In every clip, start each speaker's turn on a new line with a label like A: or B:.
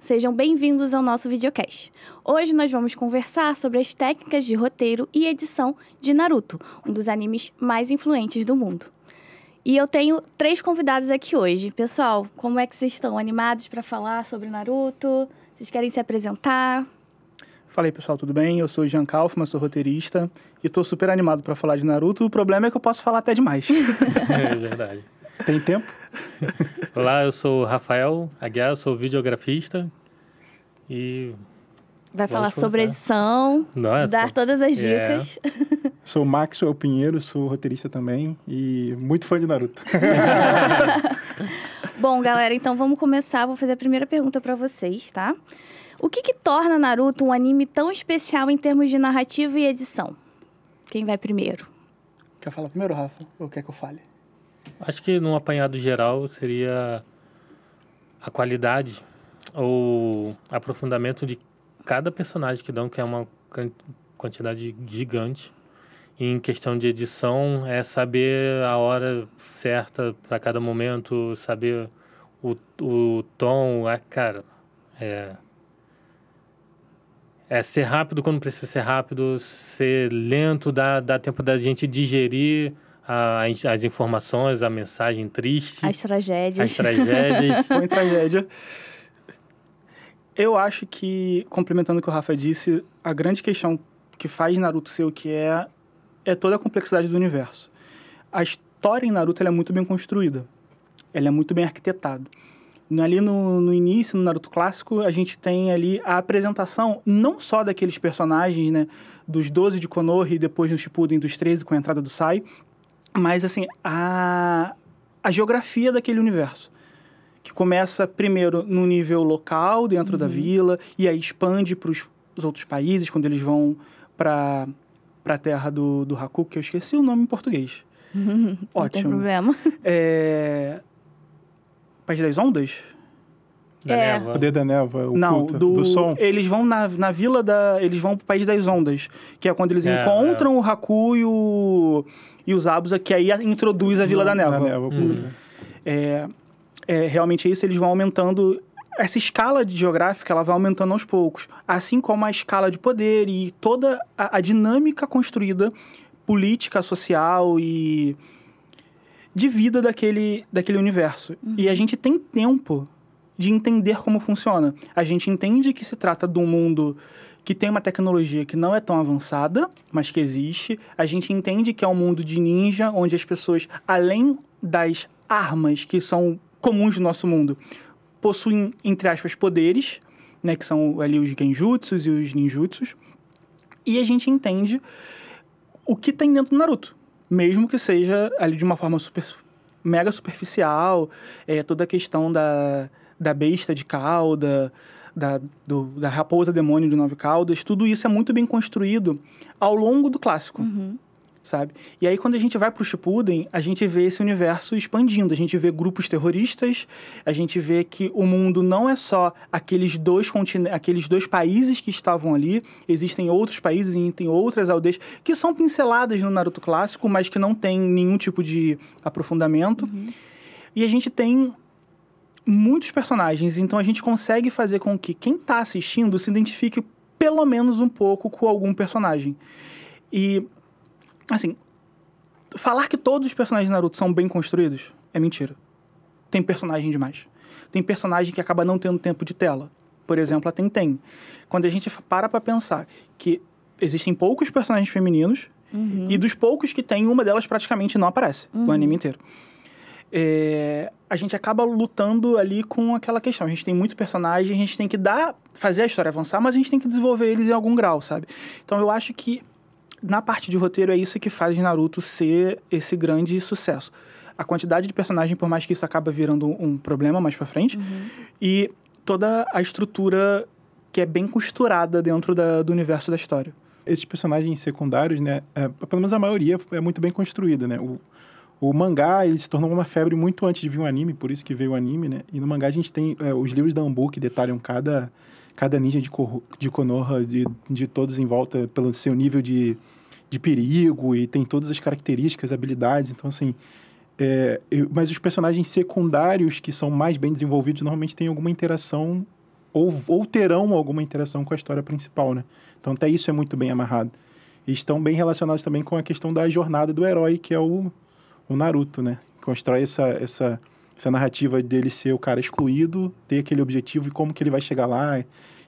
A: Sejam bem-vindos ao nosso videocast. Hoje nós vamos conversar sobre as técnicas de roteiro e edição de Naruto, um dos animes mais influentes do mundo. E eu tenho 3 convidados aqui hoje. Pessoal, como é que vocês estão? Animados para falar sobre Naruto? Vocês querem se apresentar?
B: Fala aí, pessoal, tudo bem? Eu sou o Jean Kaufmann, sou roteirista e estou super animado para falar de Naruto. O problema é que eu posso falar até demais.
C: É verdade.
D: Tem tempo?
C: Olá, eu sou o Rafael Aguiar, sou videografista e...
A: Vai falar sobre edição,
C: Nossa.
A: dar todas as dicas.
D: Sou o Maxwell Pinheiro, sou roteirista também e muito fã de Naruto.
A: Bom, galera, então vamos começar. Vou fazer a primeira pergunta para vocês, tá? O que torna Naruto um anime tão especial em termos de narrativa e edição? Quem vai primeiro?
B: Quer falar primeiro, Rafa? Ou quer que eu fale?
C: Acho que num apanhado geral seria a qualidade ou aprofundamento de cada personagem que dão, que é uma quantidade gigante. E em questão de edição, é saber a hora certa para cada momento, saber o tom, cara, é ser rápido quando precisa ser rápido, ser lento, dá tempo da gente digerir as informações, a mensagem triste.
A: As tragédias.
C: As tragédias.
B: Põe tragédia. Eu acho que, complementando o que o Rafa disse, a grande questão que faz Naruto ser o que é toda a complexidade do universo. A história em Naruto ela é muito bem construída. Ela é muito bem arquitetada. Ali no início, no Naruto clássico, a gente tem ali a apresentação não só daqueles personagens, né, dos 12 de Konoha e depois no Shippuden dos 13 com a entrada do Sai, mas assim, a geografia daquele universo, que começa primeiro no nível local, dentro da vila, e aí expande para os outros países, quando eles vão para a terra do Haku, que eu esqueci o nome em português.
A: Não
B: Ótimo.
A: tem problema.
B: País das Ondas?
C: Da névoa.
D: Poder da névoa, o
B: Não,
D: culto, do som.
B: Eles vão na vila eles vão pro País das Ondas, que é quando eles encontram o Haku e os Zabuza, que aí introduz a Vila da Névoa. Realmente é isso, eles vão aumentando. Essa escala geográfica, ela vai aumentando aos poucos. Assim como a escala de poder e toda a dinâmica construída, política, social e de vida daquele universo. E a gente tem tempo de entender como funciona. A gente entende que se trata de um mundo que tem uma tecnologia que não é tão avançada, mas que existe. A gente entende que é um mundo de ninja, onde as pessoas, além das armas que são comuns no nosso mundo, possuem, entre aspas, poderes, né, que são ali os genjutsus e os ninjutsus. E a gente entende o que tem dentro do Naruto, mesmo que seja ali de uma forma mega superficial, toda a questão da besta de cauda, da raposa demônio de 9 caudas, tudo isso é muito bem construído ao longo do clássico, sabe? E aí, quando a gente vai pro Shippuden, a gente vê esse universo expandindo, a gente vê grupos terroristas, a gente vê que o mundo não é só aqueles dois países que estavam ali, existem outros países e tem outras aldeias que são pinceladas no Naruto clássico, mas que não tem nenhum tipo de aprofundamento. E a gente tem muitos personagens, então a gente consegue fazer com que quem está assistindo se identifique pelo menos um pouco com algum personagem. E, assim, falar que todos os personagens de Naruto são bem construídos é mentira. Tem personagem demais. Tem personagem que acaba não tendo tempo de tela. Por exemplo, a Tenten. Quando a gente para pensar que existem poucos personagens femininos e dos poucos que tem, uma delas praticamente não aparece o anime inteiro. A gente acaba lutando ali com aquela questão. A gente tem muito personagem, a gente tem que fazer a história avançar, mas a gente tem que desenvolver eles em algum grau, sabe? Então eu acho que na parte de roteiro é isso que faz Naruto ser esse grande sucesso. A quantidade de personagem, por mais que isso acaba virando um problema mais pra frente, e toda a estrutura que é bem costurada dentro do universo da história.
D: Esses personagens secundários, né, pelo menos a maioria é muito bem construída, né? O mangá, ele se tornou uma febre muito antes de vir um anime, por isso que veio o anime, né? E no mangá a gente tem os livros da Anbu que detalham cada ninja de Konoha, de todos em volta, pelo seu nível de perigo, e tem todas as características, habilidades. Então, assim, mas os personagens secundários, que são mais bem desenvolvidos, normalmente têm alguma interação ou terão alguma interação com a história principal, né? Então, até isso é muito bem amarrado. E estão bem relacionados também com a questão da jornada do herói, que é o Naruto, né? Constrói essa narrativa dele ser o cara excluído, ter aquele objetivo e como que ele vai chegar lá,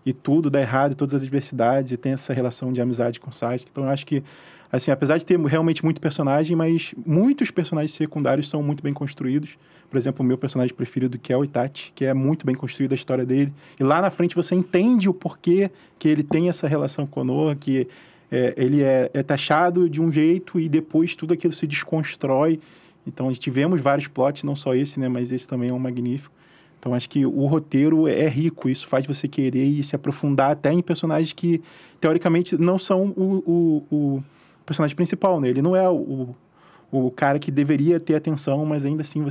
D: e tudo dá errado, todas as adversidades, e tem essa relação de amizade com o Sasuke. Então, eu acho que, assim, apesar de ter realmente muito personagem, mas muitos personagens secundários são muito bem construídos. Por exemplo, o meu personagem preferido, que é o Itachi, que é muito bem construída a história dele. E lá na frente você entende o porquê que ele tem essa relação com o Konoha, que ele é taxado de um jeito e depois tudo aquilo se desconstrói. Então, tivemos vários plots, não só esse, né? Mas esse também é um magnífico. Então, acho que o roteiro é rico. Isso faz você querer e se aprofundar até em personagens que, teoricamente, não são o personagem principal, né? Ele não é o cara que deveria ter atenção, mas ainda assim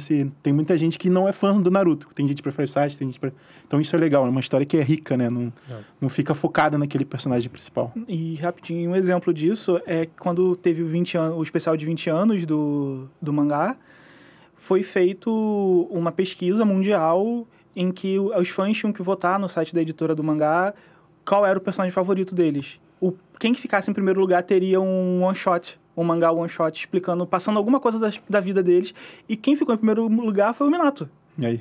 D: tem muita gente que não é fã do Naruto. Tem gente que prefere o Sasuke, tem gente que Então, isso é legal. É uma história que é rica, né? Não fica focada naquele personagem principal.
B: E, rapidinho, um exemplo disso é quando teve o especial de 20 anos do mangá, foi feito uma pesquisa mundial em que os fãs tinham que votar no site da editora do mangá qual era o personagem favorito deles. Quem que ficasse em primeiro lugar teria um one-shot, um mangá one-shot, explicando, passando alguma coisa da vida deles. E quem ficou em primeiro lugar foi o Minato.
D: E aí?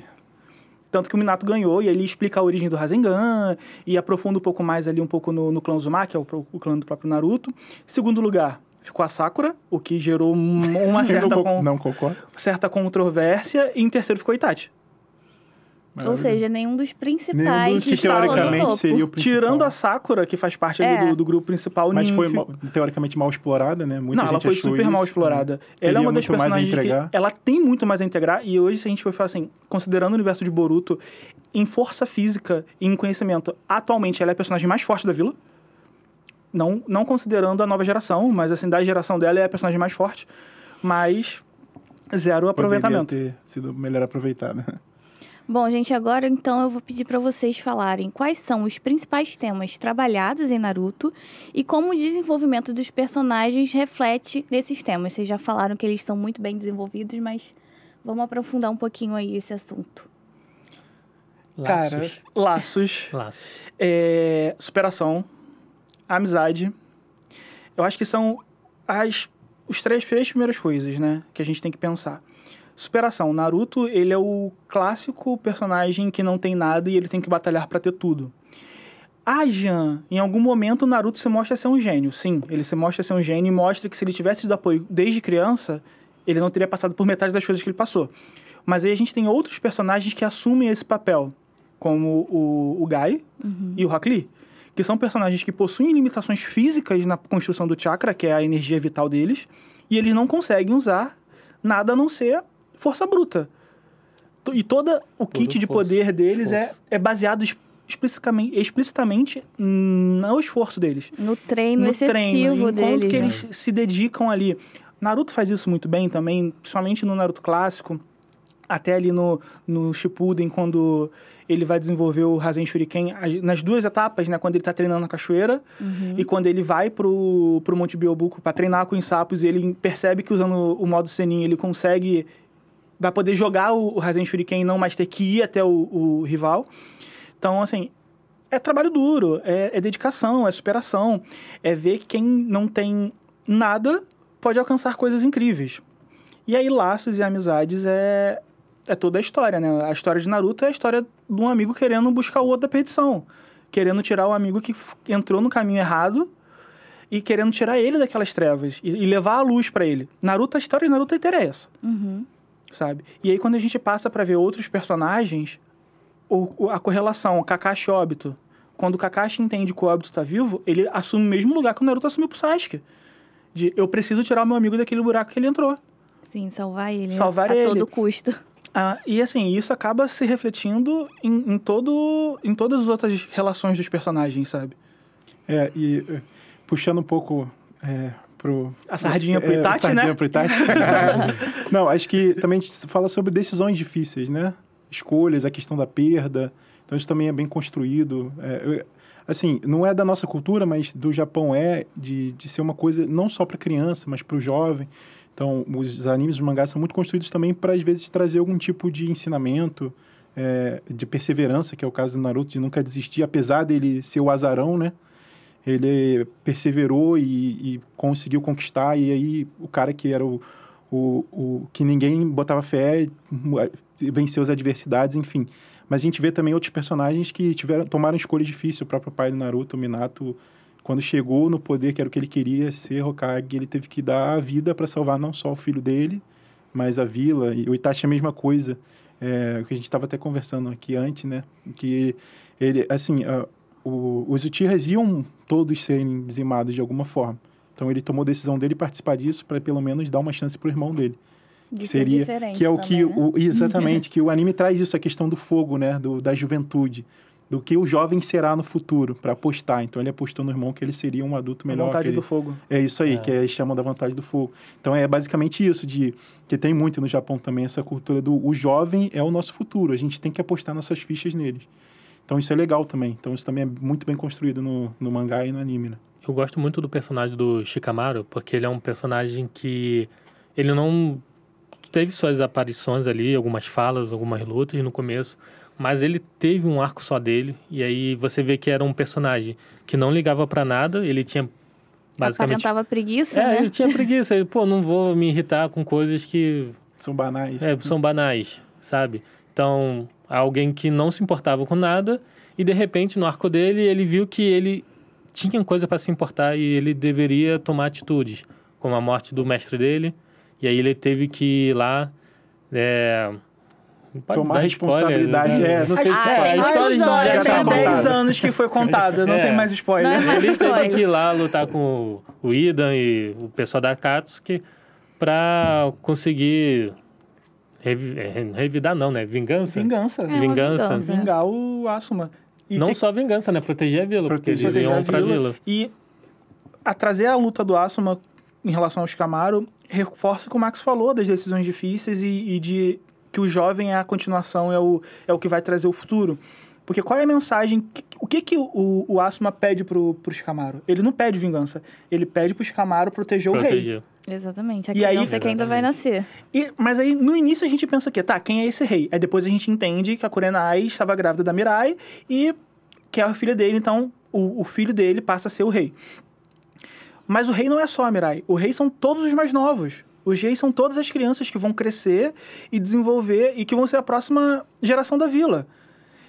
B: Tanto que o Minato ganhou, e ele explica a origem do Rasengan, e aprofunda um pouco mais ali, um pouco no clã Uzumaki, que é o clã do próprio Naruto. Em segundo lugar, ficou a Sakura, o que gerou uma certa controvérsia. E em terceiro ficou Itachi.
A: Ou seja, nenhum dos principais
D: que teoricamente seria o principal.
B: Tirando a Sakura, que faz parte ali do grupo principal.
D: Mas foi teoricamente mal explorada, né? Muita gente
B: ela foi super mal explorada. Ela é uma das personagens que ela tem muito mais a integrar. E hoje, se a gente for falar assim, considerando o universo de Boruto, em força física e em conhecimento, atualmente ela é a personagem mais forte da vila. Não considerando a nova geração, mas assim, da geração dela é a personagem mais forte. Mas zero aproveitamento.
D: Poderia ter sido melhor aproveitada.
A: Bom, gente, agora então eu vou pedir para vocês falarem quais são os principais temas trabalhados em Naruto e como o desenvolvimento dos personagens reflete nesses temas. Vocês já falaram que eles são muito bem desenvolvidos, mas vamos aprofundar um pouquinho aí esse assunto.
B: Cara, laços. Superação, amizade. Eu acho que são os três primeiras coisas, né, que a gente tem que pensar. Superação. Naruto, ele é o clássico personagem que não tem nada e ele tem que batalhar pra ter tudo. Jean, em algum momento, o Naruto se mostra ser um gênio. Sim, ele se mostra ser um gênio e mostra que se ele tivesse tido apoio desde criança, ele não teria passado por metade das coisas que ele passou. Mas aí a gente tem outros personagens que assumem esse papel, como o Guy e o Rock Lee, que são personagens que possuem limitações físicas na construção do chakra, que é a energia vital deles, e eles não conseguem usar nada a não ser força bruta. E todo o kit de poder deles é baseado explicitamente no esforço deles.
A: No treino excessivo deles.
B: Enquanto que eles se dedicam ali. Naruto faz isso muito bem também, principalmente no Naruto clássico, até ali no Shippuden, quando ele vai desenvolver o Rasen Shuriken, nas duas etapas, né? Quando ele tá treinando na cachoeira e quando ele vai pro Monte Byobuko para treinar com os sapos, e ele percebe que usando o modo Senin ele consegue... vai poder jogar o Rasen Shuriken e não mais ter que ir até o rival. Então, assim, é trabalho duro, é dedicação, é superação. É ver que quem não tem nada pode alcançar coisas incríveis. E aí, laços e amizades é toda a história, né? A história de Naruto é a história de um amigo querendo buscar o outro da perdição. Querendo tirar o amigo que entrou no caminho errado e querendo tirar ele daquelas trevas e levar a luz pra ele. A história de Naruto inteira é essa. Sabe? E aí, quando a gente passa pra ver outros personagens, a correlação, Kakashi e Obito. Quando o Kakashi entende que o Obito tá vivo, ele assume o mesmo lugar que o Naruto assumiu pro Sasuke. De, eu preciso tirar o meu amigo daquele buraco que ele entrou.
A: Sim, salvar ele.
B: Salvar
A: ele. A todo custo.
B: E assim, isso acaba se refletindo em todas as outras relações dos personagens, sabe?
D: Puxando um pouco...
B: A sardinha pro Itachi, né?
D: Sardinha pro Itachi. Não, acho que também a gente fala sobre decisões difíceis, né? Escolhas, a questão da perda. Então, isso também é bem construído. Assim, não é da nossa cultura, mas do Japão de ser uma coisa não só para criança, mas para o jovem. Então, os animes, os mangás são muito construídos também para, às vezes, trazer algum tipo de ensinamento, de perseverança, que é o caso do Naruto, de nunca desistir, apesar dele ser o azarão, né? Ele perseverou e conseguiu conquistar, e aí o cara que era o que ninguém botava fé, venceu as adversidades, enfim. Mas a gente vê também outros personagens que tomaram escolhas difíceis. O próprio pai do Naruto, o Minato, quando chegou no poder, que era o que ele queria ser Hokage, ele teve que dar a vida para salvar não só o filho dele, mas a vila. E o Itachi é a mesma coisa, o que a gente estava até conversando aqui antes, né? Que ele, assim, os Uchihas iam todos serem dizimados de alguma forma. Então ele tomou a decisão dele participar disso para pelo menos dar uma chance pro irmão dele.
A: De
D: seria
A: diferente
D: que é o
A: também,
D: que
A: né?
D: Exatamente, que o anime traz isso, a questão do fogo, né, da juventude, do que o jovem será no futuro, para apostar. Então ele apostou no irmão que ele seria um adulto melhor.
B: A vontade do fogo.
D: É isso aí, que eles chamam da vontade do fogo. Então é basicamente isso, que tem muito no Japão também, essa cultura o jovem é o nosso futuro, a gente tem que apostar nossas fichas neles. Então isso é legal também. Então isso também é muito bem construído no mangá e no anime, né?
C: Eu gosto muito do personagem do Shikamaru, porque ele é um personagem que ele não teve suas aparições ali, algumas falas, algumas lutas no começo, mas ele teve um arco só dele, e aí você vê que era um personagem que não ligava pra nada, ele tinha basicamente...
A: Aparentava preguiça, né?
C: ele tinha preguiça, ele, não vou me irritar com coisas que...
D: São banais.
C: São banais, sabe? Então, alguém que não se importava com nada, e de repente, no arco dele, ele viu que ele tinha coisa para se importar e ele deveria tomar atitudes, como a morte do mestre dele, e aí ele teve que ir lá...
D: tomar responsabilidade,
C: né?
D: Não sei se
A: tem
B: A
A: muitos
B: história
A: anos,
B: já tem
A: né?
B: 10 anos que foi contada, não tem mais spoiler.
A: Não é mais
C: Ele teve
A: spoiler.
C: que ir lá lutar com o Idan e o pessoal da Akatsuki para conseguir revidar, não, né? Vingança.
B: Vingança.
A: uma
C: Vingança.
B: Vingar o Asuma. E
C: Não só vingança, né? Proteger a vila, porque eles
B: proteger
C: iam
B: a
C: pra vila.
B: E a trazer a luta do Asuma em relação ao Shikamaru reforça o que o Max falou das decisões difíceis e de que o jovem é a continuação, é o que vai trazer o futuro. Porque qual é a mensagem? O que o Asuma pede pro Shikamaru? Ele não pede vingança. Ele pede pro Shikamaru proteger o rei.
A: Exatamente. A
B: E aí-
A: criança que ainda vai nascer.
B: Mas aí, no início, a gente pensa que, quem é esse rei? Aí depois a gente entende que a Kurenai estava grávida da Mirai e que é a filha dele, então o filho dele passa a ser o rei. Mas o rei não é só a Mirai. O rei são todos os mais novos. Os reis são todas as crianças que vão crescer e desenvolver e que vão ser a próxima geração da vila.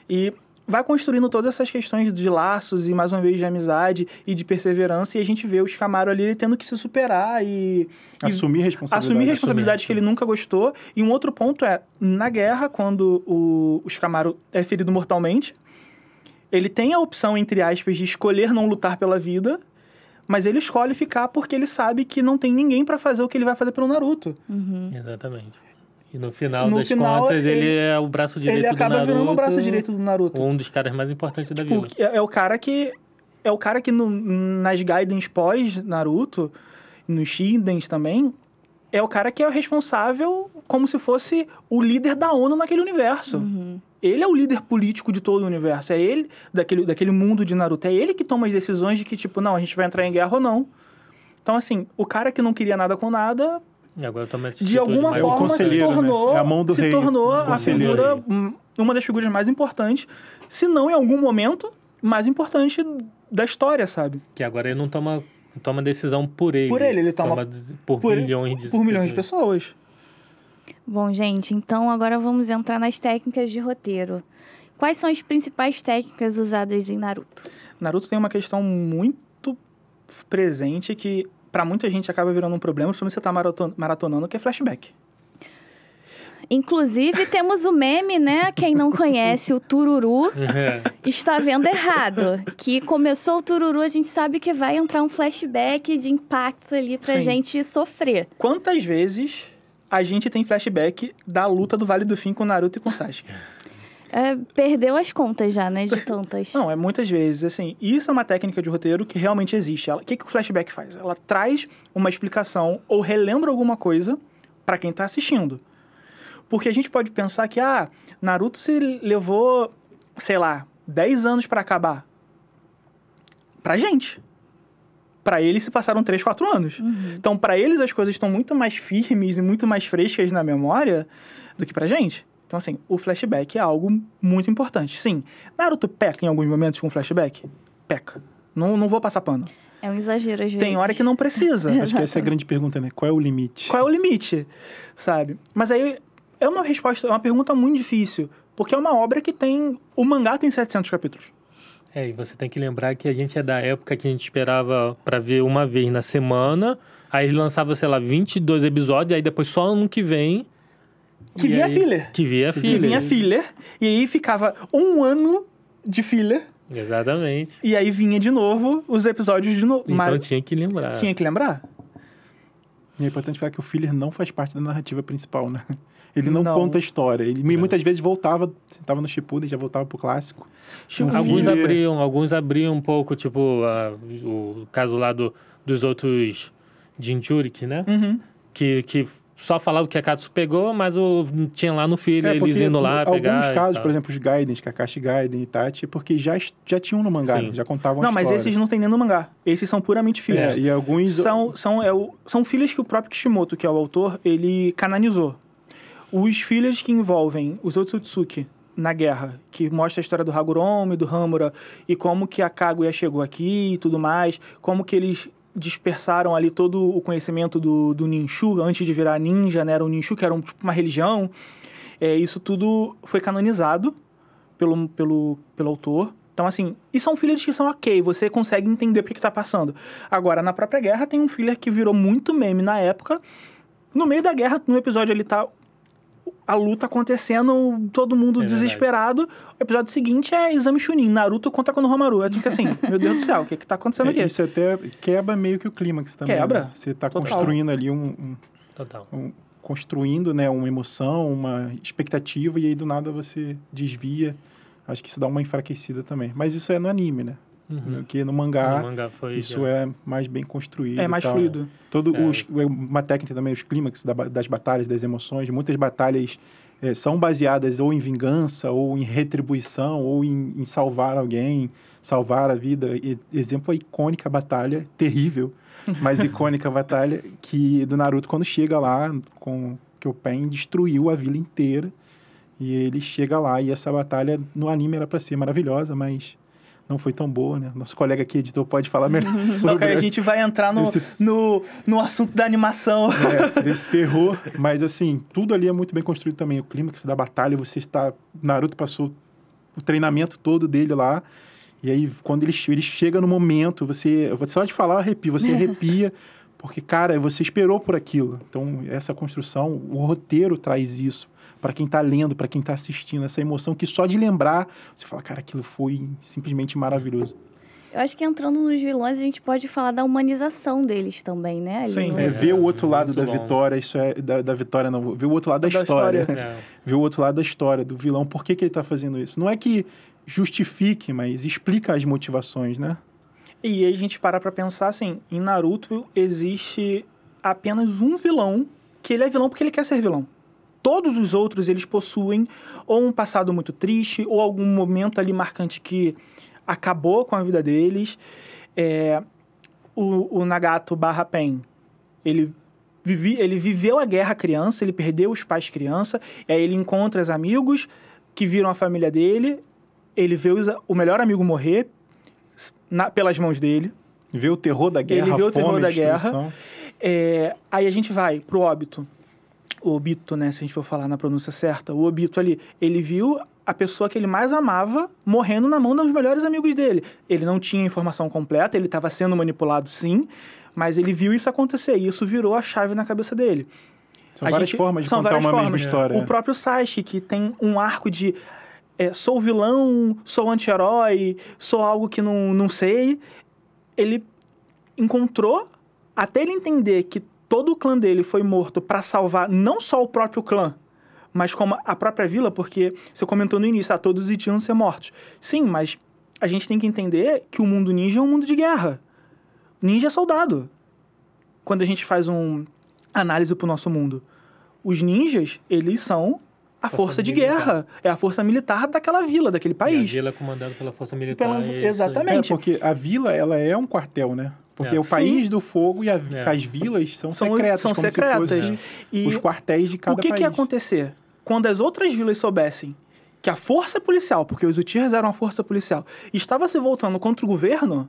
B: E vai construindo todas essas questões de laços e, mais uma vez, de amizade e de perseverança. E a gente vê o Shikamaru ali ele tendo que se superar e
D: assumir responsabilidade.
B: assumir responsabilidades que ele nunca gostou. E um outro ponto é, na guerra, quando o Shikamaru é ferido mortalmente, ele tem a opção, entre aspas, de escolher não lutar pela vida, mas ele escolhe ficar porque ele sabe que não tem ninguém pra fazer o que ele vai fazer pelo Naruto.
C: Exatamente. E no final
B: No
C: das
B: final,
C: contas, ele
B: ele-
C: é o braço direito
B: Ele
C: do Naruto.
B: acaba virando o braço direito do Naruto.
C: Um dos caras mais importantes da vila.
B: Tipo, é o cara que nas Gaidens pós-Naruto, nos Shindens também, é o cara que é o responsável como se fosse o líder da ONU naquele universo. Ele é o líder político de todo o universo. É ele, daquele mundo de Naruto. É ele que toma as decisões de que, não, a gente vai entrar em guerra ou não. Então, assim, o cara que não queria nada com nada,
C: E agora toma
B: de alguma
C: mais
D: o
B: forma se
D: conselheiro, né?
B: tornou,
D: É a mão do
B: se
D: rei,
B: tornou
D: o
B: a
D: conselheiro.
B: figura, uma das figuras mais importantes, se não em algum momento, mais importante da história, sabe?
C: Que agora ele não toma decisão por ele.
B: Por ele toma
C: por milhões de
B: pessoas.
A: Bom, gente, então agora vamos entrar nas técnicas de roteiro. Quais são as principais técnicas usadas em Naruto?
B: Naruto tem uma questão muito presente que, pra muita gente, acaba virando um problema, principalmente se você tá maratonando, que é flashback.
A: Inclusive, temos o meme, né? Quem não conhece o Tururu está vendo errado. Que começou o Tururu, a gente sabe que vai entrar um flashback de impacto ali pra
B: Sim.
A: gente sofrer.
B: Quantas vezes a gente tem flashback da luta do Vale do Fim com Naruto e com Sasuke?
A: Perdeu as contas já, né? De tantas.
B: Não, é muitas vezes, assim, isso é uma técnica de roteiro que realmente existe. O que o flashback faz? Ela traz uma explicação ou relembra alguma coisa pra quem tá assistindo. Porque a gente pode pensar que, Naruto se levou, sei lá, 10 anos pra acabar. Pra gente. Pra eles se passaram 3, 4 anos. Então, pra eles as coisas estão muito mais firmes e muito mais frescas na memória do que pra gente. Então, assim, o flashback é algo muito importante. Sim, Naruto peca em alguns momentos com flashback? Peca. Não vou passar pano.
A: É um exagero, às vezes.
B: Tem hora que não precisa.
D: Acho que essa é a grande pergunta, né? Qual é o limite?
B: Qual é o limite, sabe? Mas aí é uma resposta, é uma pergunta muito difícil, porque é uma obra que tem... O mangá tem 700 capítulos.
C: E você tem que lembrar que a gente é da época que a gente esperava pra ver uma vez na semana, aí ele lançava, sei lá, 22 episódios, aí depois só ano que vem...
B: Que vinha filler.
C: Que vinha
B: Que
C: filler.
B: vinha filler, e aí ficava um ano de filler,
C: Exatamente.
B: e aí vinha de novo os episódios de novo.
C: Então
B: Mas
C: tinha que lembrar.
B: tinha que lembrar.
D: E é importante falar que o filler não faz parte da narrativa principal, né? Ele não
B: Não.
D: conta a história. Ele muitas vezes voltava, sentava no Shippuden, já voltava pro clássico.
B: Tipo,
C: Alguns abriam um pouco, tipo, o caso lá dos outros Jinchuriki, né?
B: Uhum.
C: Que só falava que a Katsu pegou, mas tinha lá no filler eles indo lá pegar.
D: Alguns casos,
C: e tal.
D: por exemplo, os Gaidens, Kakashi Gaiden e Itachi, porque já tinham no mangá,
C: Sim.
D: né? Já contavam a
B: Não, mas
D: história.
B: esses não tem nem no mangá. Esses são puramente fillers.
D: E alguns...
B: São fillers que o próprio Kishimoto, que é o autor, ele canonizou. Os fillers que envolvem os Otsutsuki na guerra, que mostra a história do Hagoromo e do Hamura, e como que a Kaguya chegou aqui e tudo mais, como que eles dispersaram ali todo o conhecimento do Ninshu, antes de virar ninja, né? Era o Ninshu, que era tipo uma religião. Isso tudo foi canonizado pelo autor. Então, assim, e são fillers que são ok, você consegue entender o que tá passando. Agora, na própria guerra, tem um filler que virou muito meme na época. No meio da guerra, no episódio ali tá a luta acontecendo, todo mundo desesperado. O episódio seguinte é Exame Chunin, Naruto contra Konohamaru. Eu fico assim, meu Deus do céu, o que tá acontecendo aqui?
D: Isso até quebra meio que o clímax também.
B: Quebra.
D: Né? Você tá
B: Total.
D: construindo ali
C: Total.
D: construindo, né, uma emoção, uma expectativa, e aí do nada você desvia. Acho que isso dá uma enfraquecida também. Mas isso é no anime, né?
C: Uhum.
D: Porque no mangá,
C: No mangá foi,
D: isso é mais bem construído.
B: É mais
D: e tal.
B: fluido.
D: Uma técnica também, os clímax das batalhas, das emoções. Muitas batalhas são baseadas ou em vingança, ou em retribuição, ou em salvar alguém, salvar a vida. Exemplo, a icônica batalha, terrível, mas icônica batalha, que do Naruto, quando chega lá, que o Pain destruiu a vila inteira, e ele chega lá, e essa batalha no anime era para ser maravilhosa, mas não foi tão boa, né? Nosso colega aqui, editor, pode falar melhor sobre...
B: Ok, a gente vai entrar no assunto da animação.
D: Desse terror. Mas, assim, tudo ali é muito bem construído também. O clímax da batalha, Naruto passou o treinamento todo dele lá. E aí, quando ele chega no momento, você só de falar, você arrepia. Porque, cara, você esperou por aquilo. Então, essa construção, o roteiro traz isso. Para quem tá lendo, para quem tá assistindo, essa emoção que só de lembrar, você fala, cara, aquilo foi simplesmente maravilhoso.
A: Eu acho que entrando nos vilões, a gente pode falar da humanização deles também, né? Ali
B: Sim.
D: Ver o outro lado da
C: bom.
D: vitória, isso é... Da vitória, não. Ver o outro lado da história. Ver o outro lado da história, do vilão. Por que ele tá fazendo isso? Não é que justifique, mas explica as motivações, né?
B: E aí a gente para pra pensar assim, em Naruto existe apenas um vilão, que ele é vilão porque ele quer ser vilão. Todos os outros, eles possuem ou um passado muito triste, ou algum momento ali marcante que acabou com a vida deles. O Nagato / Pain, ele viveu a guerra criança, ele perdeu os pais criança, e aí ele encontra os amigos que viram a família dele, ele vê o melhor amigo morrer pelas mãos dele.
D: Vê o terror da guerra,
B: Ele vê o
D: a fome,
B: terror da
D: a destruição.
B: Aí a gente vai pro Obito. O Obito, né, se a gente for falar na pronúncia certa, o Obito ali, ele viu a pessoa que ele mais amava morrendo na mão dos melhores amigos dele. Ele não tinha informação completa, ele estava sendo manipulado sim, mas ele viu isso acontecer e isso virou a chave na cabeça dele.
D: São várias formas de contar uma mesma história.
B: O próprio Sasuke, que tem um arco de sou vilão, sou anti-herói, sou algo que não sei, ele encontrou, até ele entender que todo o clã dele foi morto para salvar não só o próprio clã, mas como a própria vila, porque você comentou no início, todos os iam ser mortos. Sim, mas a gente tem que entender que o mundo ninja é um mundo de guerra. Ninja é soldado. Quando a gente faz uma análise pro nosso mundo, os ninjas, eles são a força de guerra. É a força militar daquela vila, daquele país.
C: E a vila é comandada pela força militar.
B: Exatamente.
D: Porque a vila, ela é um quartel, né? Porque o país do fogo e as vilas são secretas, como secretas.
B: Se fosse
D: os quartéis de cada país.
B: O que ia acontecer quando as outras vilas soubessem que a força policial, porque os Uchihas eram a força policial, estava se voltando contra o governo,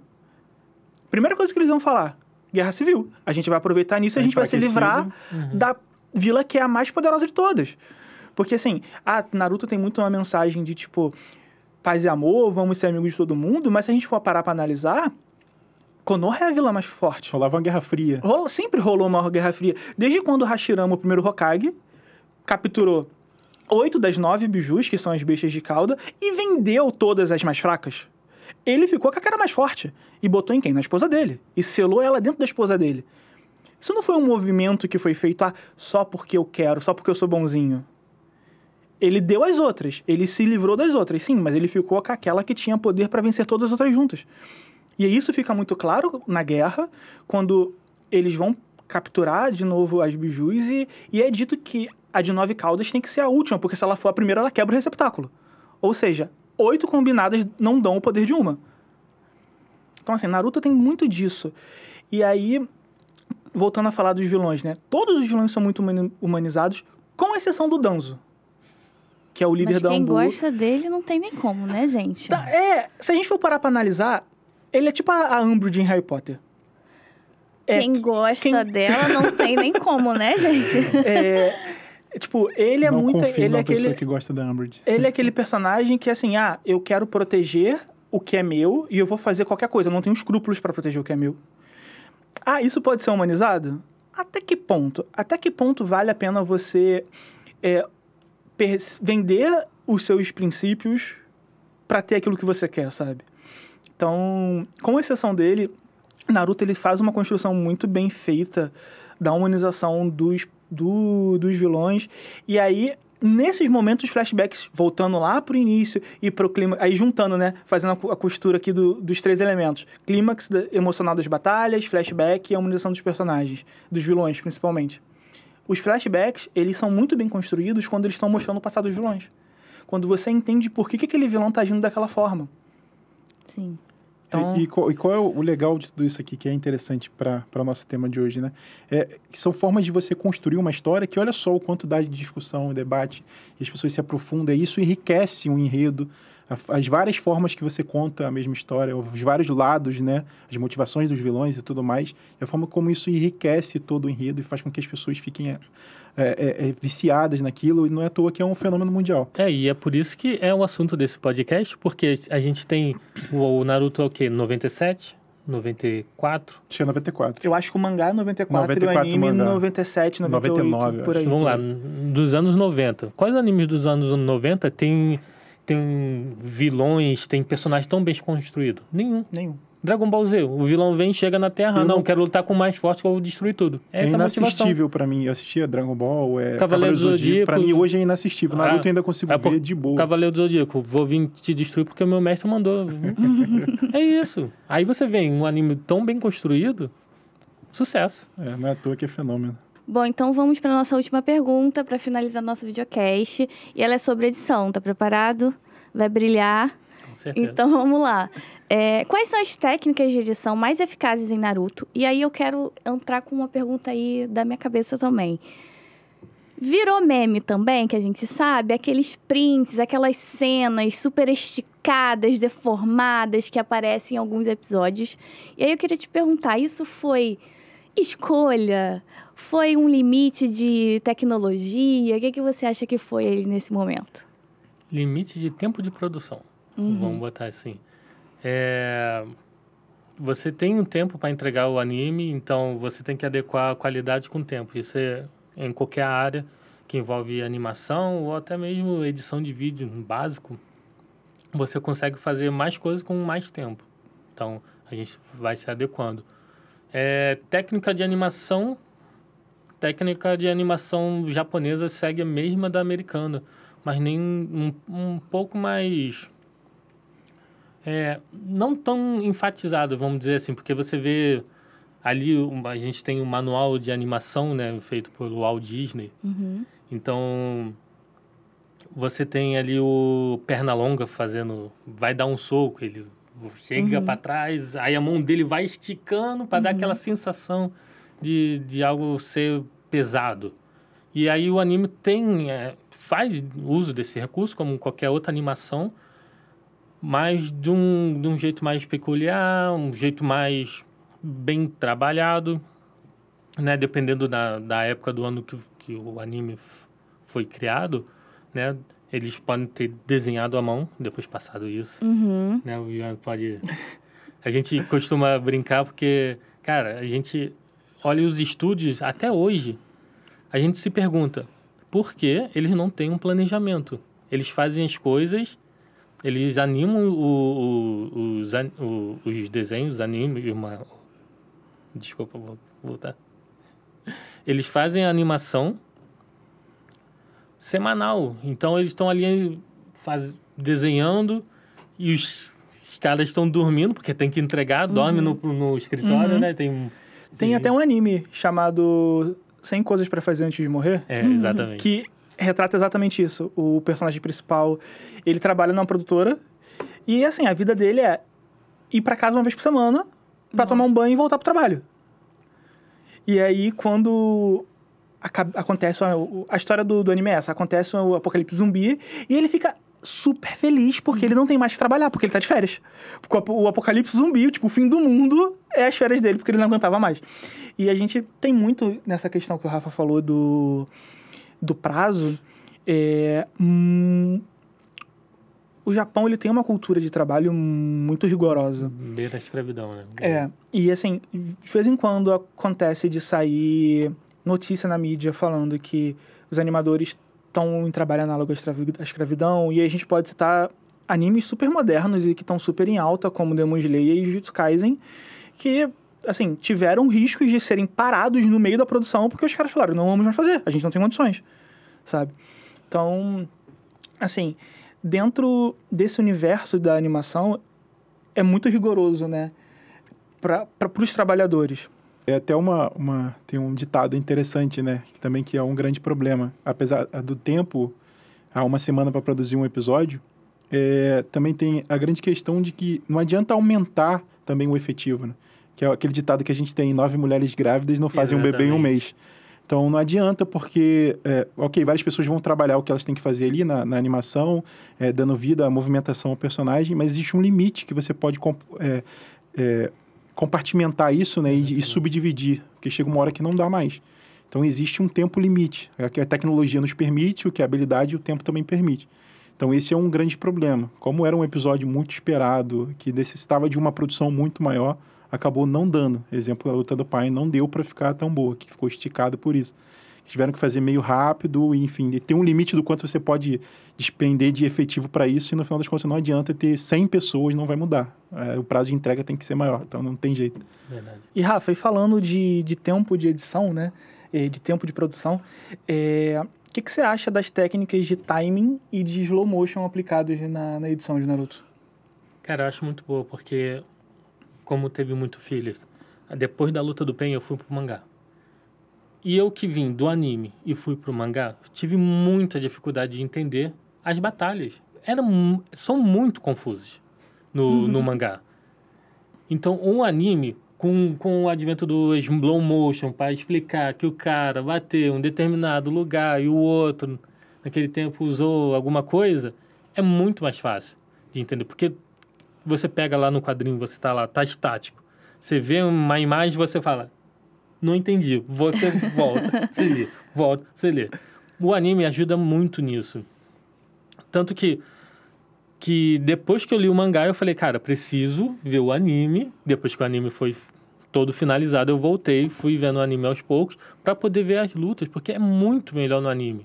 B: a primeira coisa que eles iam falar, guerra civil. A gente vai aproveitar nisso e a gente vai se livrar da vila que é a mais poderosa de todas. Porque, assim, Naruto tem muito uma mensagem de, tipo, paz e amor, vamos ser amigos de todo mundo, mas se a gente for parar pra analisar, Konoha é a vila mais forte.
D: Rolava uma Guerra Fria.
B: Sempre rolou uma Guerra Fria. Desde quando o Hashirama, o primeiro Hokage, capturou 8 das 9 bijus, que são as bestas de cauda, e vendeu todas as mais fracas. Ele ficou com a cara mais forte. E botou em quem? Na esposa dele. E selou ela dentro da esposa dele. Isso não foi um movimento que foi feito só porque eu quero, só porque eu sou bonzinho. Ele deu as outras. Ele se livrou das outras, sim, mas ele ficou com aquela que tinha poder para vencer todas as outras juntas. E isso fica muito claro na guerra, quando eles vão capturar de novo as bijus e é dito que a de 9 caudas tem que ser a última, porque se ela for a primeira, ela quebra o receptáculo. Ou seja, 8 combinadas não dão o poder de uma. Então, assim, Naruto tem muito disso. E aí, voltando a falar dos vilões, né? Todos os vilões são muito humanizados, com exceção do Danzo, que é o líder da Anbu.
A: Mas quem gosta dele não tem nem como, né, gente?
B: Se a gente for parar pra analisar, ele é tipo a Umbridge em Harry Potter.
A: Quem gosta dela não tem nem como, né, gente?
B: Tipo, ele é
D: não
B: muito...
D: confio
B: Ele é
D: numa
B: aquele
D: pessoa que gosta da Umbridge.
B: Ele é aquele personagem que, assim, eu quero proteger o que é meu e eu vou fazer qualquer coisa. Eu não tenho escrúpulos pra proteger o que é meu. Isso pode ser humanizado? Até que ponto? Até que ponto vale a pena você vender os seus princípios pra ter aquilo que você quer, sabe? Então, com exceção dele, Naruto ele faz uma construção muito bem feita da humanização dos vilões. E aí, nesses momentos, flashbacks, voltando lá pro início e pro clima, aí juntando, né? Fazendo a costura aqui dos 3 elementos. Clímax emocional das batalhas, flashback e a humanização dos personagens, dos vilões, principalmente. Os flashbacks, eles são muito bem construídos quando eles estão mostrando o passado dos vilões. Quando você entende por que aquele vilão tá agindo daquela forma.
A: Sim.
D: Então... E qual é o legal de tudo isso aqui, que é interessante para o nosso tema de hoje, né? Que são formas de você construir uma história que, olha só o quanto dá de discussão e debate, e as pessoas se aprofundam, e isso enriquece um enredo, as várias formas que você conta a mesma história, os vários lados, né? As motivações dos vilões e tudo mais, e a forma como isso enriquece todo o enredo e faz com que as pessoas fiquem viciadas naquilo, e não é à toa que é um fenômeno mundial.
C: E é por isso que é o assunto desse podcast, porque a gente tem o Naruto é o quê? 97? 94?
D: Acho que é 94.
B: Eu acho que o mangá é 94 e o anime 97, 98, 99, por aí.
C: Vamos lá, dos anos 90. Quais animes dos anos 90 tem vilões, tem personagens tão bem construídos? Nenhum. Dragon Ball Z, o vilão vem, chega na Terra, quero lutar com o mais forte, que eu vou destruir tudo. Essa é a motivação.
D: Inassistível pra mim. Eu assistia Dragon Ball,
C: Cavaleiro do Zodíaco.
D: Pra mim, hoje é inassistível. Naruto ainda consigo ver de boa.
C: Cavaleiro do Zodíaco, vou vir te destruir porque o meu mestre mandou. É isso. Aí você vem um anime tão bem construído, sucesso.
D: Não é à toa que é fenômeno.
A: Bom, então vamos para nossa última pergunta para finalizar nosso videocast. E ela é sobre edição. Tá preparado? Vai brilhar.
C: Com certeza.
A: Então vamos lá. Quais são as técnicas de edição mais eficazes em Naruto? E aí eu quero entrar com uma pergunta aí da minha cabeça também. Virou meme também, que a gente sabe, aqueles prints, aquelas cenas super esticadas, deformadas que aparecem em alguns episódios. E aí eu queria te perguntar, isso foi escolha? Foi um limite de tecnologia? O que você acha que foi aí nesse momento?
C: Limite de tempo de produção. Vamos botar assim. Você tem um tempo para entregar o anime, então você tem que adequar a qualidade com o tempo. Isso é em qualquer área que envolve animação ou até mesmo edição de vídeo básico. Você consegue fazer mais coisas com mais tempo. Então, a gente vai se adequando. Técnica de animação japonesa segue a mesma da americana, mas nem um pouco mais... não tão enfatizado, vamos dizer assim, porque você vê ali, a gente tem um manual de animação, né, feito pelo Walt Disney. Então, você tem ali o Pernalonga vai dar um soco, ele chega para trás, aí a mão dele vai esticando para dar aquela sensação de algo ser pesado. E aí o anime faz uso desse recurso, como qualquer outra animação, mas de um jeito mais peculiar, um jeito mais bem trabalhado, né? Dependendo da época do ano que o anime foi criado, né? Eles podem ter desenhado à mão, depois passado isso. Né? O Ian pode... A gente costuma brincar porque, cara, a gente olha os estúdios, até hoje, a gente se pergunta por que eles não têm um planejamento. Eles fazem as coisas, eles animam os desenhos, os animes... Desculpa, vou voltar. Eles fazem a animação semanal. Então, eles estão ali desenhando e os caras estão dormindo, porque tem que entregar, dorme no escritório, né?
B: Tem até um anime chamado 100 Coisas para Fazer Antes de Morrer.
C: Exatamente.
B: Que retrata exatamente isso. O personagem principal, ele trabalha numa produtora e, assim, a vida dele é ir para casa uma vez por semana para tomar um banho e voltar pro trabalho. E aí, quando acontece a história do anime é essa, acontece o apocalipse zumbi e ele fica super feliz porque ele não tem mais que trabalhar, porque ele tá de férias. Porque o apocalipse zumbi, tipo, o fim do mundo é as férias dele, porque ele não aguentava mais. E a gente tem muito nessa questão que o Rafa falou do prazo. O Japão, ele tem uma cultura de trabalho muito rigorosa.
C: Beira a escravidão, né?
B: E assim, de vez em quando acontece de sair notícia na mídia falando que os animadores estão em trabalho análogo à escravidão, e a gente pode citar animes super modernos e que estão super em alta, como Demon Slayer e Jujutsu Kaisen, que, assim, tiveram riscos de serem parados no meio da produção porque os caras falaram, não vamos mais fazer, a gente não tem condições, sabe? Então, assim, dentro desse universo da animação, é muito rigoroso, né? Para os trabalhadores.
D: É até tem um ditado interessante, né? Também que é um grande problema. Apesar do tempo, há uma semana para produzir um episódio, também tem a grande questão de que não adianta aumentar também o efetivo, né? Que é aquele ditado que a gente tem, 9 mulheres grávidas não fazem um bebê em um mês. Então, não adianta porque, várias pessoas vão trabalhar o que elas têm que fazer ali na animação, dando vida à movimentação ao personagem, mas existe um limite que você pode compartimentar isso, né, e subdividir, porque chega uma hora que não dá mais. Então, existe um tempo limite. A tecnologia nos permite, o que a habilidade e o tempo também permite. Então, esse é um grande problema. Como era um episódio muito esperado, que necessitava de uma produção muito maior, acabou não dando. Exemplo, a Luta do Pai não deu para ficar tão boa, que ficou esticada por isso. Tiveram que fazer meio rápido, enfim, tem um limite do quanto você pode despender de efetivo para isso, e no final das contas não adianta ter 100 pessoas, não vai mudar. O prazo de entrega tem que ser maior, então não tem jeito.
C: Verdade.
B: E Rafa, e falando de tempo de edição, né, de tempo de produção, o que você acha das técnicas de timing e de slow motion aplicadas na edição de Naruto?
C: Cara, eu acho muito boa, porque como teve muito filler, depois da Luta do Pain eu fui pro mangá. E eu que vim do anime e fui pro mangá, tive muita dificuldade de entender as batalhas. São muito confusas no mangá. Então, um anime, com o advento do slow motion, para explicar que o cara bateu em um determinado lugar e o outro, naquele tempo, usou alguma coisa, é muito mais fácil de entender. Porque você pega lá no quadrinho, você tá lá, tá estático. Você vê uma imagem e você fala... Não entendi. Você volta, você lê. Volta, você lê. O anime ajuda muito nisso. Tanto que depois que eu li o mangá, eu falei, cara, preciso ver o anime. Depois que o anime foi todo finalizado, eu voltei, fui vendo o anime aos poucos, para poder ver as lutas, porque é muito melhor no anime.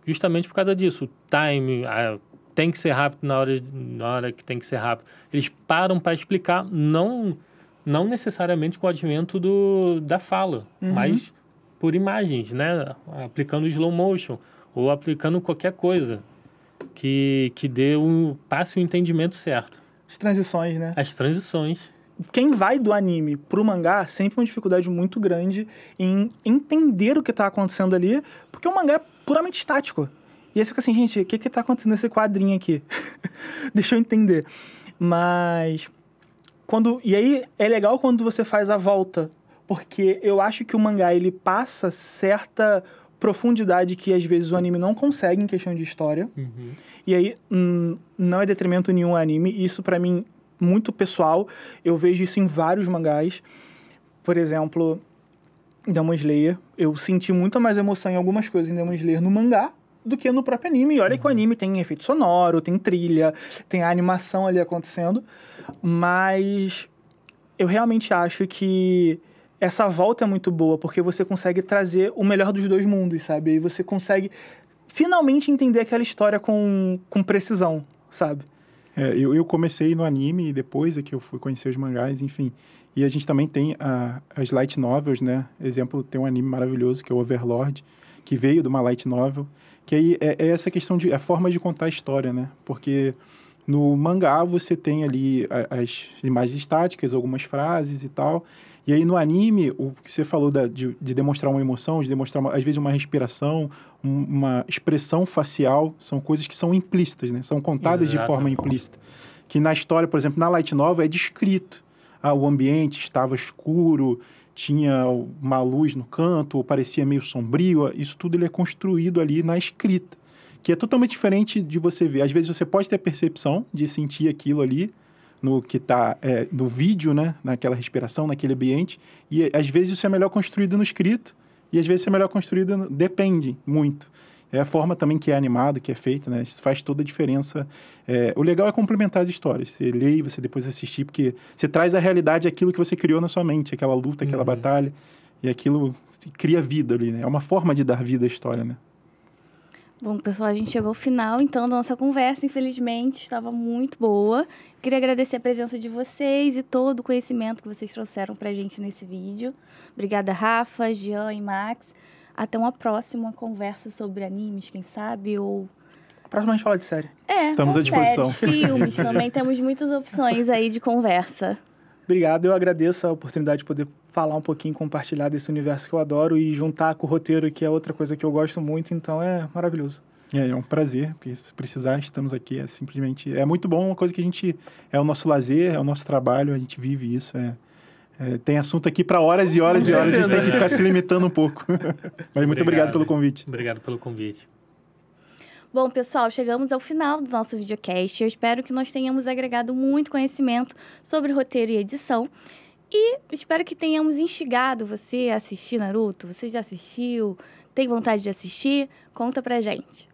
C: Justamente por causa disso. O time, tem que ser rápido na hora que tem que ser rápido. Eles param para explicar, não necessariamente com o advento da fala, mas por imagens, né? Aplicando slow motion ou aplicando qualquer coisa que passe o entendimento certo.
B: As transições, né?
C: As transições.
B: Quem vai do anime pro mangá sempre uma dificuldade muito grande em entender o que está acontecendo ali, porque o mangá é puramente estático. E aí você fica assim, gente, o que está acontecendo nesse quadrinho aqui? Deixa eu entender. Mas... E aí é legal quando você faz a volta, porque eu acho que o mangá ele passa certa profundidade que às vezes o anime não consegue em questão de história.
C: Uhum.
B: E aí, não é detrimento nenhum ao anime. Isso, pra mim, muito pessoal. Eu vejo isso em vários mangás. Por exemplo, Demon Slayer. Eu senti muita mais emoção em algumas coisas em Demon Slayer no mangá do que no próprio anime. E olha que o anime tem efeito sonoro, tem trilha, tem a animação ali acontecendo. Mas eu realmente acho que essa volta é muito boa, porque você consegue trazer o melhor dos dois mundos, sabe? E você consegue finalmente entender aquela história com precisão, sabe?
D: Eu comecei no anime e depois é que eu fui conhecer os mangás, enfim. E a gente também tem as light novels, né? Exemplo, tem um anime maravilhoso que é o Overlord, que veio de uma light novel, que aí é essa questão de a forma de contar a história, né? Porque no mangá você tem ali as imagens estáticas, algumas frases e tal. E aí no anime, o que você falou de demonstrar uma emoção, de demonstrar, às vezes, uma respiração, uma expressão facial, são coisas que são implícitas, né? São contadas de forma implícita. Que na história, por exemplo, na light novel é descrito. O ambiente estava escuro, tinha uma luz no canto, ou parecia meio sombrio. Isso tudo ele é construído ali na escrita, que é totalmente diferente de você ver. Às vezes você pode ter a percepção de sentir aquilo ali, no que está no vídeo, né? Naquela respiração, naquele ambiente. E às vezes isso é melhor construído no escrito, e às vezes isso é melhor construído... Depende muito. É a forma também que é animado, que é feito, né? Isso faz toda a diferença. O legal é complementar as histórias. Você lê e você depois assistir, porque você traz à realidade aquilo que você criou na sua mente, aquela luta, aquela batalha, e aquilo cria vida ali, né? É uma forma de dar vida à história, né?
A: Bom, pessoal, a gente chegou ao final, então, da nossa conversa. Infelizmente, estava muito boa. Queria agradecer a presença de vocês e todo o conhecimento que vocês trouxeram pra gente nesse vídeo. Obrigada, Rafa, Jean e Max. Até uma próxima conversa sobre animes, quem sabe, ou...
B: A próxima a gente fala de série.
D: Estamos à disposição.
A: Séries, filmes, também temos muitas opções aí de conversa.
B: Obrigado, eu agradeço a oportunidade de poder falar um pouquinho, compartilhar desse universo que eu adoro e juntar com o roteiro, que é outra coisa que eu gosto muito, então é maravilhoso.
D: É um prazer, porque se precisar, estamos aqui, simplesmente... É muito bom, uma coisa que a gente... É o nosso lazer, é o nosso trabalho, a gente vive isso, tem assunto aqui para horas e horas e horas, a gente tem que ficar se limitando um pouco. Mas muito obrigado pelo convite.
C: Obrigado pelo convite.
A: Bom, pessoal, chegamos ao final do nosso videocast. Eu espero que nós tenhamos agregado muito conhecimento sobre roteiro e edição. E espero que tenhamos instigado você a assistir Naruto. Você já assistiu? Tem vontade de assistir? Conta pra gente.